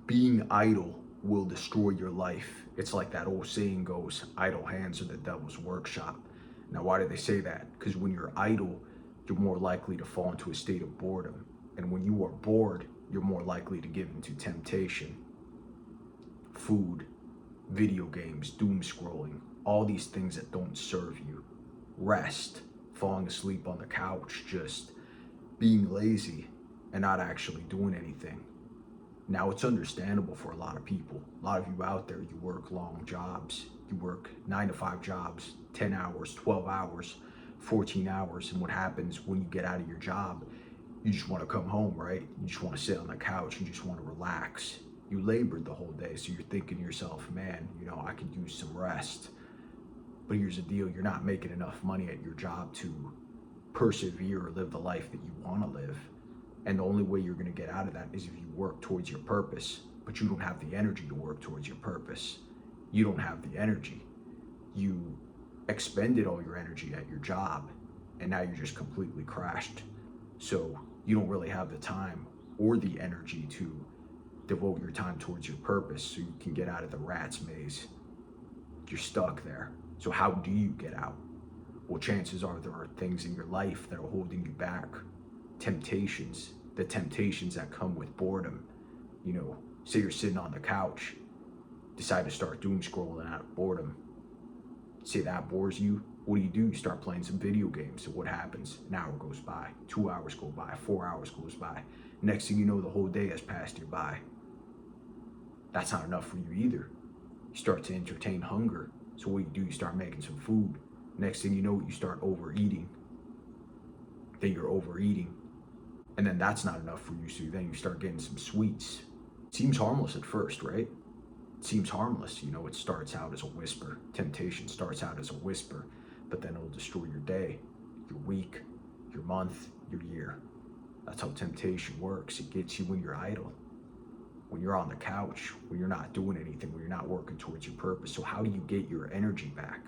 Being idle will destroy your life. It's like that old saying goes, idle hands are the devil's workshop. Now, why do they say that? Because when you're idle, you're more likely to fall into a state of boredom. And when you are bored, you're more likely to give into temptation, food, video games, doom scrolling, all these things that don't serve you. Rest, falling asleep on the couch, just being lazy and not actually doing anything. Now, it's understandable for a lot of people. A lot of you out there, you work long jobs. You work 9 to 5 jobs, 10 hours, 12 hours, 14 hours. And what happens when you get out of your job? You just want to come home, right? You just want to sit on the couch. You just want to relax. You labored the whole day. So you're thinking to yourself, man, I could use some rest. But here's the deal, you're not making enough money at your job to persevere or live the life that you want to live. And the only way you're going to get out of that is if you work towards your purpose, but you don't have the energy to work towards your purpose. You don't have the energy. You expended all your energy at your job, and now you're just completely crashed. So you don't really have the time or the energy to devote your time towards your purpose so you can get out of the rat's maze. You're stuck there. So how do you get out? Well, chances are there are things in your life that are holding you back. Temptations, the temptations that come with boredom. Say you're sitting on the couch, decide to start doom scrolling out of boredom. Say that bores you. What do? You start playing some video games. So what happens? An hour goes by, 2 hours go by, 4 hours goes by. Next thing you know, the whole day has passed you by. That's not enough for you either. You start to entertain hunger. So what do? You start making some food. Next thing you know, you start overeating. Then you're overeating. And then that's not enough for you, so then you start getting some sweets. It seems harmless at first, right? It seems harmless. It starts out as a whisper. Temptation starts out as a whisper, but then it'll destroy your day, your week, your month, your year. That's how temptation works. It gets you when you're idle, when you're on the couch, when you're not doing anything, when you're not working towards your purpose. So how do you get your energy back?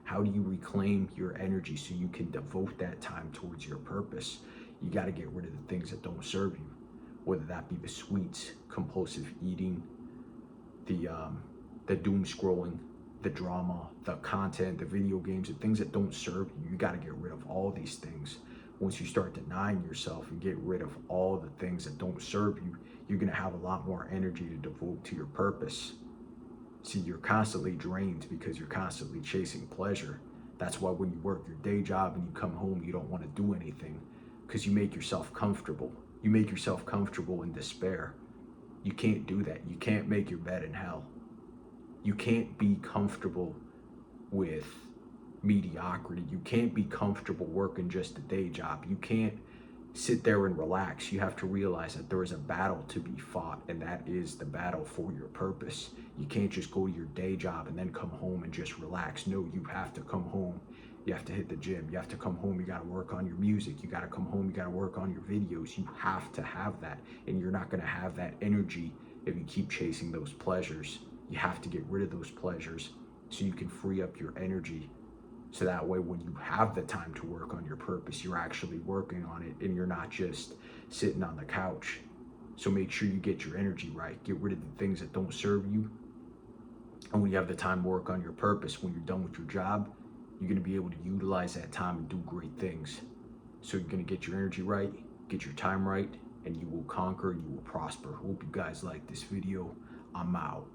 How do you reclaim your energy so you can devote that time towards your purpose? You got to get rid of the things that don't serve you, whether that be the sweets, compulsive eating, the doom scrolling, the drama, the content, the video games, the things that don't serve you. You got to get rid of all these things. Once you start denying yourself and get rid of all the things that don't serve you, you're going to have a lot more energy to devote to your purpose. See, you're constantly drained because you're constantly chasing pleasure. That's why when you work your day job and you come home, you don't want to do anything, because you make yourself comfortable. You make yourself comfortable in despair. You can't do that. You can't make your bed in hell. You can't be comfortable with mediocrity. You can't be comfortable working just a day job. You can't sit there and relax. You have to realize that there is a battle to be fought, and that is the battle for your purpose. You can't just go to your day job and then come home and just relax. No, you have to come home. You have to hit the gym. You have to come home. You got to work on your music. You got to come home. You got to work on your videos. You have to have that. And you're not going to have that energy if you keep chasing those pleasures. You have to get rid of those pleasures so you can free up your energy. So that way, when you have the time to work on your purpose, you're actually working on it and you're not just sitting on the couch. So make sure you get your energy right. Get rid of the things that don't serve you. And when you have the time to work on your purpose, when you're done with your job, you're going to be able to utilize that time and do great things. So you're going to get your energy right, get your time right, and you will conquer and you will prosper. Hope you guys like this video. I'm out.